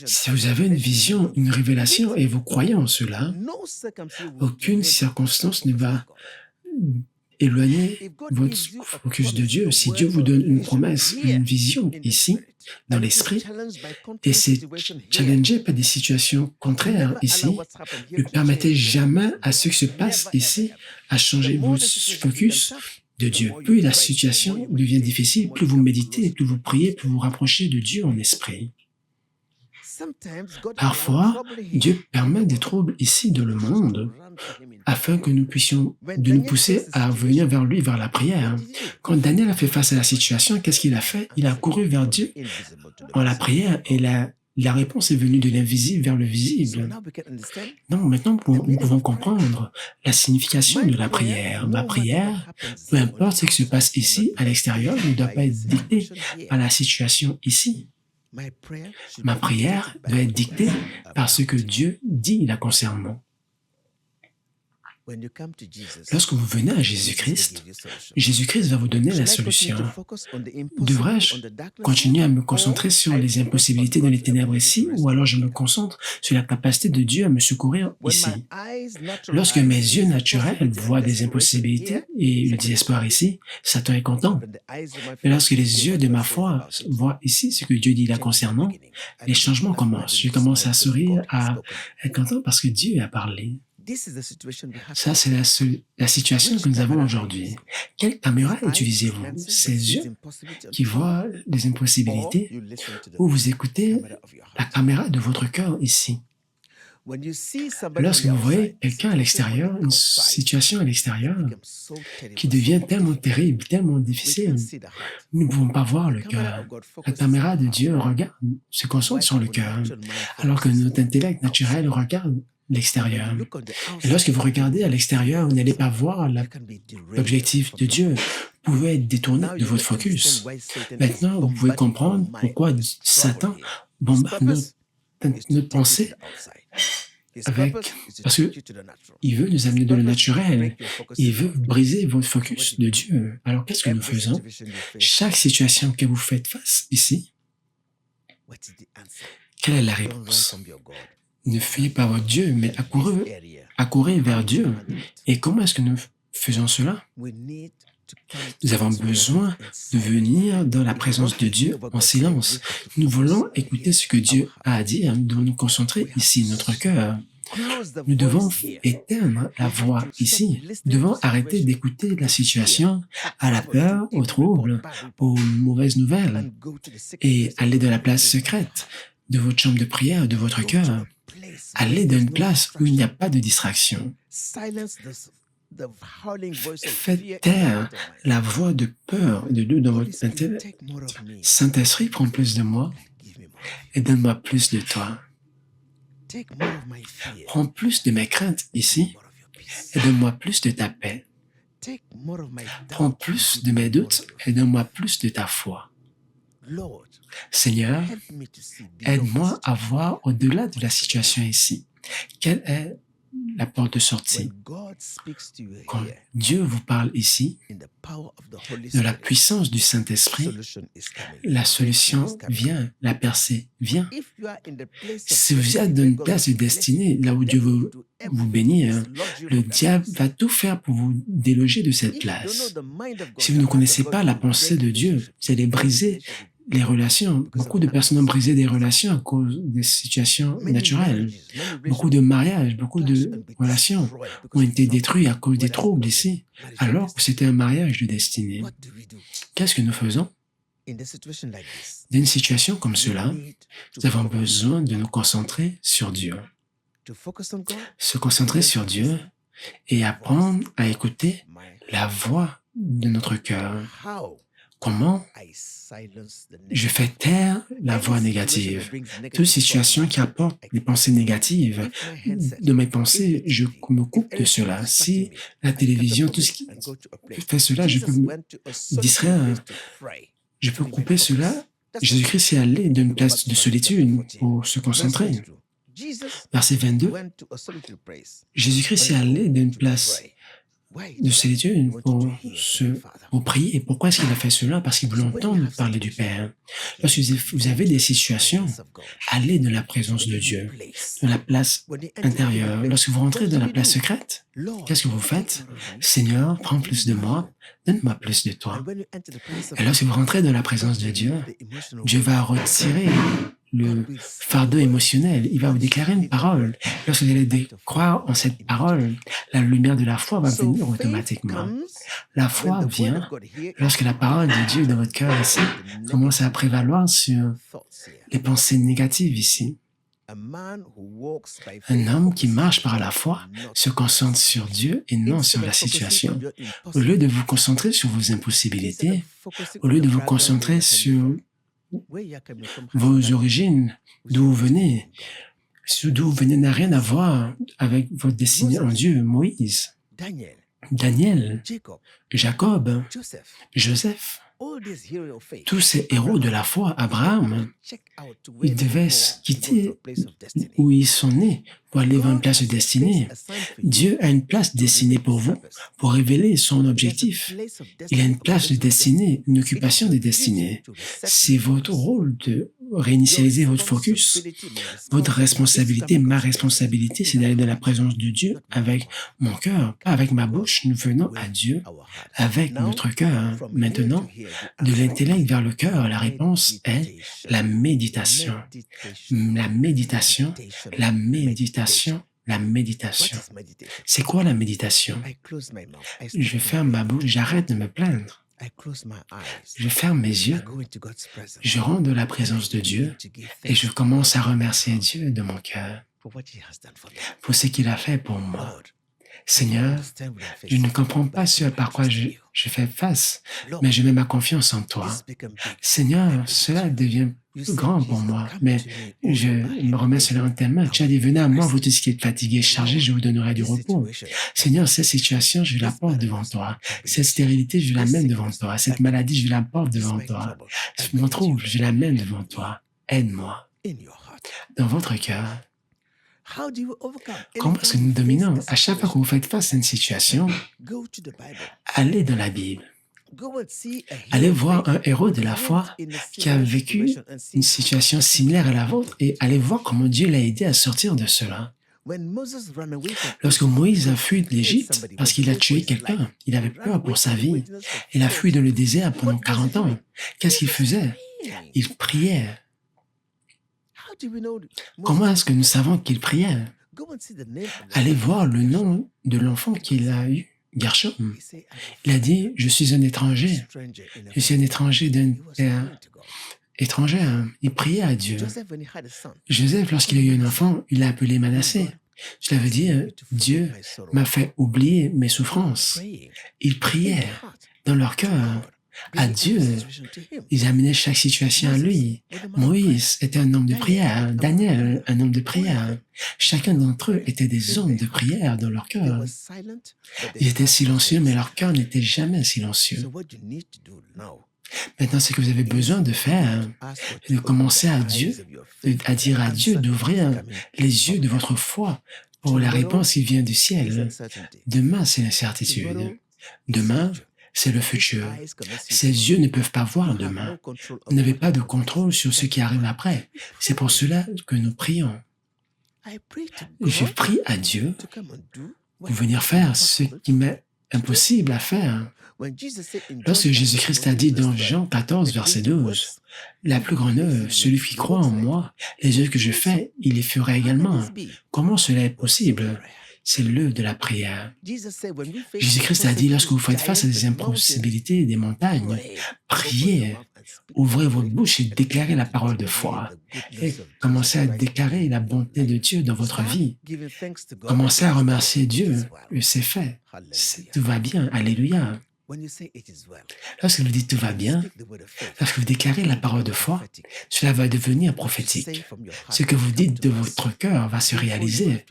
Si vous avez une vision, une révélation et vous croyez en cela, aucune circonstance ne va éloigner votre focus de Dieu. Si Dieu vous donne une promesse, une vision ici, dans l'esprit, et c'est challengé par des situations contraires ici, ne permettez jamais à ce qui se passe ici à changer votre focus de Dieu. Plus la situation devient difficile, plus vous méditez, plus vous priez, plus vous vous rapprochez de Dieu en esprit. Parfois, Dieu permet des troubles ici dans le monde afin que nous puissions de nous pousser à venir vers lui, vers la prière. Quand Daniel a fait face à la situation, qu'est-ce qu'il a fait? Il a couru vers Dieu en la prière et la réponse est venue de l'invisible vers le visible. Donc maintenant, nous pouvons comprendre la signification de la prière. Ma prière, peu importe ce qui se passe ici, à l'extérieur, ne doit pas être dictée par la situation ici. Ma prière doit être dictée par ce que Dieu dit la concernant. Lorsque vous venez à Jésus-Christ, Jésus-Christ va vous donner la solution. Devrais-je continuer à me concentrer sur les impossibilités dans les ténèbres ici, ou alors je me concentre sur la capacité de Dieu à me secourir ici? Lorsque mes yeux naturels voient des impossibilités et le désespoir ici, Satan est content. Mais lorsque les yeux de ma foi voient ici ce que Dieu dit là concernant, les changements commencent. Je commence à sourire, à être content parce que Dieu a parlé. Ça, c'est la situation que nous avons aujourd'hui. Quelle caméra utilisez-vous? Ces yeux qui voient les impossibilités ou vous écoutez la caméra de votre cœur ici? Lorsque vous voyez quelqu'un à l'extérieur, une situation à l'extérieur qui devient tellement terrible, tellement difficile, nous ne pouvons pas voir le cœur. La caméra de Dieu regarde, se concentre sur le cœur, alors que notre intellect naturel regarde l'extérieur. Et lorsque vous regardez à l'extérieur, vous n'allez pas voir l'objectif de Dieu. Vous pouvez être détourné de votre focus. Maintenant, vous pouvez comprendre pourquoi Satan bombarde notre pensée parce qu'il veut nous amener dans le naturel. Il veut briser votre focus de Dieu. Alors, qu'est-ce que nous faisons? Chaque situation que vous faites face ici, quelle est la réponse? Ne fuyez pas votre Dieu, mais accourez vers Dieu. Et comment est-ce que nous faisons cela? Nous avons besoin de venir dans la présence de Dieu en silence. Nous voulons écouter ce que Dieu a à dire. Nous devons nous concentrer ici, notre cœur. Nous devons éteindre la voix ici. Nous devons arrêter d'écouter la situation à la peur, au trouble, aux mauvaises nouvelles et aller dans la place secrète de votre chambre de prière, de votre cœur. Allez dans une place où il n'y a pas de distraction. Faites taire la voix de peur et de doute dans votre intellect. Saint-Esprit, prends plus de moi et donne-moi plus de toi. Prends plus de mes craintes ici et donne-moi plus de ta paix. Prends plus de mes doutes et donne-moi plus de ta foi. Seigneur, aide-moi à voir au-delà de la situation ici. Quelle est la porte de sortie? Quand Dieu vous parle ici, de la puissance du Saint-Esprit, la solution vient, la percée vient. Si vous êtes dans une place de destinée, là où Dieu veut vous bénir, le diable va tout faire pour vous déloger de cette place. Si vous ne connaissez pas la pensée de Dieu, vous allez briser les relations. Beaucoup de personnes ont brisé des relations à cause des situations naturelles. Beaucoup de mariages, beaucoup de relations ont été détruits à cause des troubles ici, alors que c'était un mariage de destinée. Qu'est-ce que nous faisons? Dans une situation comme cela, nous avons besoin de nous concentrer sur Dieu. Se concentrer sur Dieu et apprendre à écouter la voix de notre cœur. Comment je fais taire la voix négative? Toute situation qui apporte des pensées négatives, de mes pensées, je me coupe de cela. Si la télévision, tout ce qui fait cela, je peux me distraire. Je peux couper cela. Jésus-Christ est allé d'une place de solitude pour se concentrer. Verset 22. Jésus-Christ est allé d'une place de solitude pour prier. Pourquoi est-ce qu'il a fait cela? Parce qu'il voulait entendre parler du Père. Lorsque vous avez des situations, allez dans la présence de Dieu, dans la place intérieure. Lorsque vous rentrez dans la place secrète, qu'est-ce que vous faites? Seigneur, prends plus de moi, donne-moi plus de toi. Et lorsque vous rentrez dans la présence de Dieu, Dieu va retirer le fardeau émotionnel. Il va vous déclarer une parole. Lorsque vous allez croire en cette parole, la lumière de la foi va venir automatiquement. La foi vient lorsque la parole de Dieu dans votre cœur ici commence à prévaloir sur les pensées négatives ici. Un homme qui marche par la foi se concentre sur Dieu et non sur la situation. Au lieu de vous concentrer sur vos impossibilités, au lieu de vous concentrer sur vos origines, d'où vous venez n'a rien à voir avec votre destinée en Dieu. Moïse, Daniel, Jacob, Joseph, tous ces héros de la foi, Abraham, ils devaient quitter où ils sont nés pour aller vers une place de destinée. Dieu a une place destinée pour vous, pour révéler son objectif. Il a une place de destinée, une occupation de destinée. C'est votre rôle de réinitialiser votre focus. Votre responsabilité, ma responsabilité, c'est d'aller dans la présence de Dieu avec mon cœur, pas avec ma bouche. Nous venons à Dieu avec notre cœur. Maintenant, de l'intellect vers le cœur, la réponse est la méditation. La méditation, la méditation, la méditation. C'est quoi la méditation? Je ferme ma bouche, j'arrête de me plaindre. Je ferme mes yeux, je rentre dans la présence de Dieu et je commence à remercier Dieu de mon cœur pour ce qu'il a fait pour moi. Seigneur, je ne comprends pas ce par quoi je fais face, mais je mets ma confiance en toi. Seigneur, cela devient plus grand pour moi, mais je me remets cela en tes mains. Tu as dit, venez à moi, vous tous qui êtes fatigués, chargés, je vous donnerai du repos. Seigneur, cette situation, je la porte devant toi. Cette stérilité, je la mène devant toi. Cette maladie, je la porte devant toi. Mon trouble, je la mène devant toi. Aide-moi. Dans votre cœur, comment est-ce que nous dominons? À chaque fois que vous faites face à une situation, allez dans la Bible. Allez voir un héros de la foi qui a vécu une situation similaire à la vôtre et allez voir comment Dieu l'a aidé à sortir de cela. Lorsque Moïse a fui de l'Égypte parce qu'il a tué quelqu'un, il avait peur pour sa vie. Il a fui dans le désert pendant 40 ans. Qu'est-ce qu'il faisait? Il priait. Comment est-ce que nous savons qu'il priait? Allez voir le nom de l'enfant qu'il a eu, Gershom. Il a dit, je suis un étranger. Je suis un étranger d'un terre étrangère. Il priait à Dieu. Joseph, lorsqu'il a eu un enfant, il l'a appelé Manassé. Cela veut dire, Dieu m'a fait oublier mes souffrances. Ils priaient dans leur cœur à Dieu. Ils amenaient chaque situation à lui. Moïse était un homme de prière. Daniel, un homme de prière. Chacun d'entre eux était des hommes de prière dans leur cœur. Ils étaient silencieux, mais leur cœur n'était jamais silencieux. Maintenant, ce que vous avez besoin de faire, c'est de commencer à dire à Dieu d'ouvrir les yeux de votre foi pour la réponse qui vient du ciel. Demain, c'est l'incertitude. Demain, c'est le futur. Ces yeux ne peuvent pas voir demain. Vous n'avez pas de contrôle sur ce qui arrive après. C'est pour cela que nous prions. Je prie à Dieu pour venir faire ce qui m'est impossible à faire. Lorsque Jésus-Christ a dit dans Jean 14, verset 12, « La plus grande œuvre, celui qui croit en moi, les œuvres que je fais, il les fera également. » Comment cela est possible? C'est l'œuvre de la prière. Jésus-Christ a dit, lorsque vous faites face à des impossibilités, des montagnes, priez, ouvrez votre bouche et déclarez la parole de foi. Et commencez à déclarer la bonté de Dieu dans votre vie. Commencez à remercier Dieu, et c'est fait. Tout va bien, alléluia. Lorsque vous dites tout va bien, lorsque vous déclarez la parole de foi, cela va devenir prophétique. Ce que vous dites de votre cœur va se réaliser.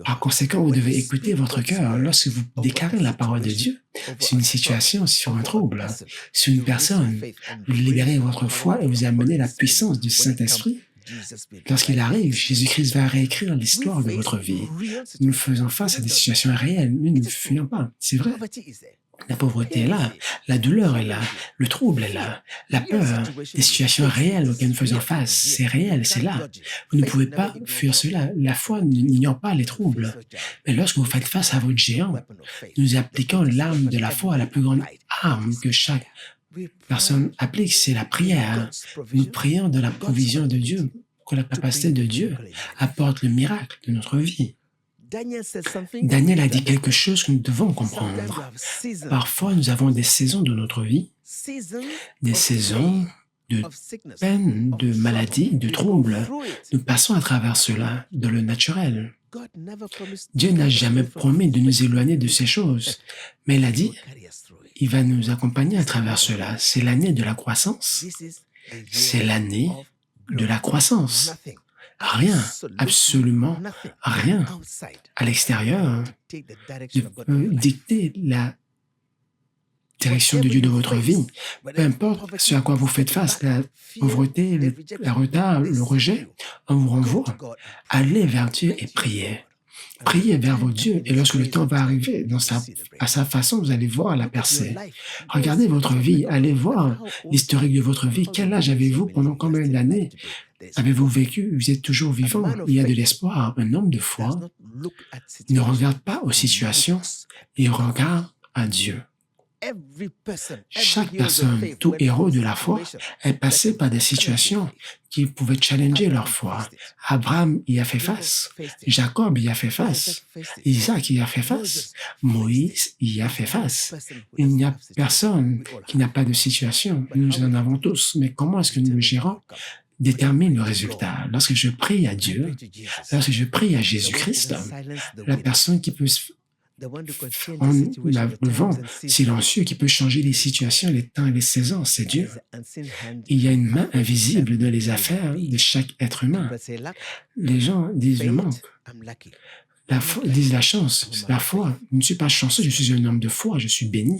Par conséquent, vous devez écouter votre cœur. Lorsque vous déclarez la parole de Dieu sur une situation, sur un trouble, sur une personne, vous libérez votre foi et vous amenez la puissance du Saint-Esprit Lorsqu'il arrive, Jésus-Christ va réécrire l'histoire de votre vie. Nous faisons face à des situations réelles, nous ne fuyons pas. C'est vrai. La pauvreté est là, la douleur est là, le trouble est là, la peur, des situations réelles auxquelles nous faisons face, c'est réel, c'est là. Vous ne pouvez pas fuir cela. La foi n'ignore pas les troubles. Mais lorsque vous faites face à votre géant, nous appliquons l'arme de la foi, la plus grande arme que chaque personne applique, c'est la prière. Nous prions de la provision de Dieu, que la capacité de Dieu apporte le miracle de notre vie. Daniel a dit quelque chose que nous devons comprendre. Parfois, nous avons des saisons de notre vie, des saisons de peine, de maladie, de troubles. Nous passons à travers cela, de le naturel. Dieu n'a jamais promis de nous éloigner de ces choses, mais il a dit, il va nous accompagner à travers cela. C'est l'année de la croissance. C'est l'année de la croissance. Rien, absolument rien à l'extérieur ne peut dicter la direction de Dieu de votre vie. Peu importe ce à quoi vous faites face, la pauvreté, le retard, le rejet, on vous renvoie. Allez vers Dieu et priez. Priez vers vos dieux et lorsque le temps va arriver à sa façon, vous allez voir la percée. Regardez votre vie, allez voir l'historique de votre vie. Quel âge avez-vous pendant combien d'années avez-vous vécu? Vous êtes toujours vivant. Il y a de l'espoir. Un homme de foi ne regarde pas aux situations, il regarde à Dieu. Chaque personne, tout héros de la foi, est passé par des situations qui pouvaient challenger leur foi. Abraham y a fait face, Jacob y a fait face, Isaac y a fait face, Moïse y a fait face. Il n'y a personne qui n'a pas de situation. Nous en avons tous. Mais comment est-ce que nous le gérons? Détermine le résultat. Lorsque je prie à Dieu, lorsque je prie à Jésus-Christ, la personne qui peut le vent silencieux qui peut changer les situations, les temps et les saisons, c'est Dieu. Il y a une main invisible dans les affaires de chaque être humain. Les gens disent le manque. Disent la chance, la foi. Je ne suis pas chanceux, je suis un homme de foi, je suis béni.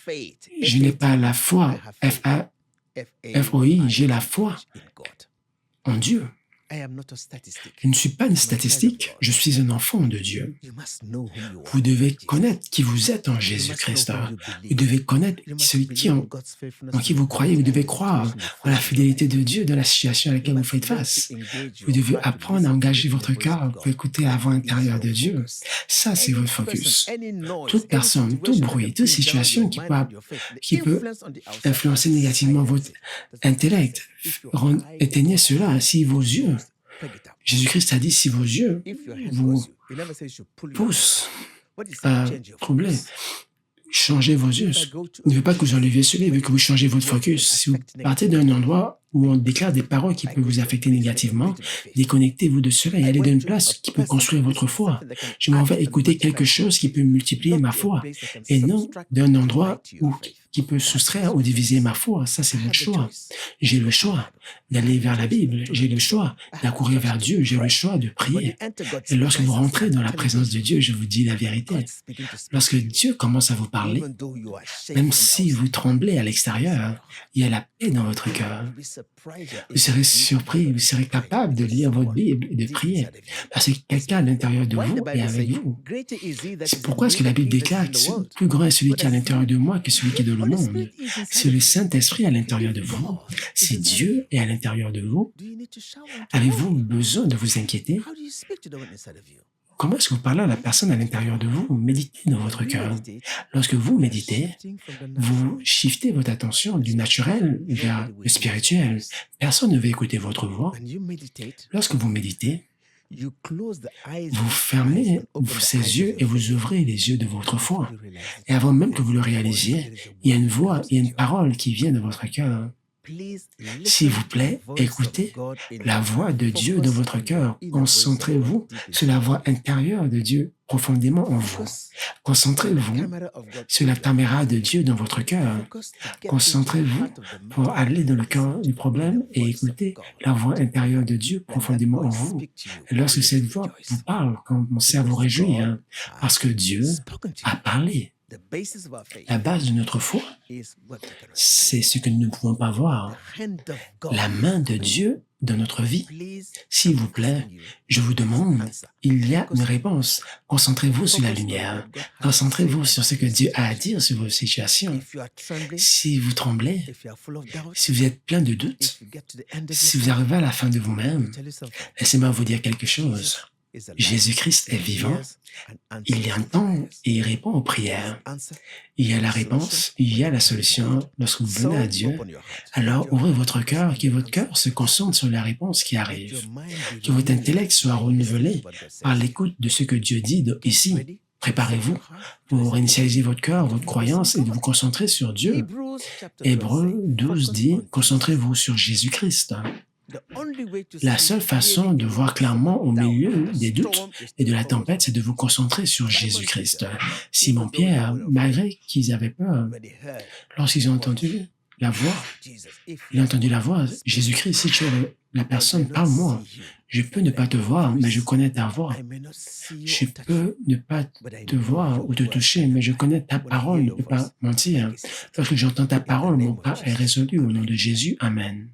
Je n'ai pas la foi, F-O-I, j'ai la foi en Dieu. Je ne suis pas une statistique, je suis un enfant de Dieu. Vous devez connaître qui vous êtes en Jésus-Christ. Vous devez connaître celui en qui vous croyez. Vous devez croire en la fidélité de Dieu dans la situation à laquelle vous faites face. Vous devez apprendre à engager votre cœur pour écouter la voix intérieure de Dieu. Ça, c'est votre focus. Toute personne, tout bruit, toute situation qui peut influencer négativement votre intellect, éteignez cela. Si vos yeux, Jésus-Christ a dit, si vos yeux vous poussent à troubler, changez vos yeux. Il ne veut pas que vous enleviez cela, il veut que vous changez votre focus. Si vous partez d'un endroit où on déclare des paroles qui peuvent vous affecter négativement, déconnectez-vous de cela et allez dans une place qui peut construire votre foi. Je m'en vais écouter quelque chose qui peut multiplier ma foi et non d'un endroit qui peut soustraire ou diviser ma foi. Ça, c'est votre choix. J'ai le choix d'aller vers la Bible. J'ai le choix d'accourir vers Dieu. J'ai le choix de prier. Et lorsque vous rentrez dans la présence de Dieu, je vous dis la vérité. Lorsque Dieu commence à vous parler, même si vous tremblez à l'extérieur, il y a la paix dans votre cœur. Vous serez surpris, vous serez capable de lire votre Bible et de prier, parce que quelqu'un à l'intérieur de vous est avec vous. C'est pourquoi est-ce que la Bible déclare que plus grand est celui qui est à l'intérieur de moi que celui qui est dans le monde? C'est le Saint-Esprit à l'intérieur de vous. Si Dieu est à l'intérieur de vous, avez-vous besoin de vous inquiéter? Comment est-ce que vous parlez à la personne à l'intérieur de vous? Méditez dans votre cœur. Lorsque vous méditez, vous shiftez votre attention du naturel vers le spirituel. Personne ne veut écouter votre voix. Lorsque vous méditez, vous fermez ses yeux et vous ouvrez les yeux de votre foi. Et avant même que vous le réalisiez, il y a une voix, il y a une parole qui vient de votre cœur. S'il vous plaît, écoutez la voix de Dieu dans votre cœur. Concentrez-vous sur la voix intérieure de Dieu profondément en vous. Concentrez-vous sur la caméra de Dieu dans votre cœur. Concentrez-vous pour aller dans le cœur du problème et écouter la voix intérieure de Dieu profondément en vous. Et lorsque cette voix vous parle, quand mon cerveau réjouit, parce que Dieu a parlé. La base de notre foi, c'est ce que nous ne pouvons pas voir. La main de Dieu dans notre vie. S'il vous plaît, je vous demande, il y a une réponse. Concentrez-vous sur la lumière. Concentrez-vous sur ce que Dieu a à dire sur vos situations. Si vous tremblez, si vous êtes plein de doutes, si vous arrivez à la fin de vous-même, laissez-moi vous dire quelque chose. Jésus-Christ est vivant, il entend et il répond aux prières. Il y a la réponse, il y a la solution. Lorsque vous venez à Dieu, alors ouvrez votre cœur, que votre cœur se concentre sur la réponse qui arrive, que votre intellect soit renouvelé par l'écoute de ce que Dieu dit ici. Préparez-vous pour initialiser votre cœur, votre croyance et de vous concentrer sur Dieu. Hébreux 12 dit, concentrez-vous sur Jésus-Christ. La seule façon de voir clairement au milieu des doutes et de la tempête, c'est de vous concentrer sur Jésus-Christ. Simon-Pierre, malgré qu'ils avaient peur, lorsqu'ils ont entendu la voix, il a entendu la voix, Jésus-Christ, si tu es la personne, parle-moi. Je peux ne pas te voir, mais je connais ta voix. Je peux ne pas te voir ou te toucher, mais je connais ta parole, je ne peux pas mentir. Lorsque j'entends ta parole, mon pas est résolu au nom de Jésus. Amen.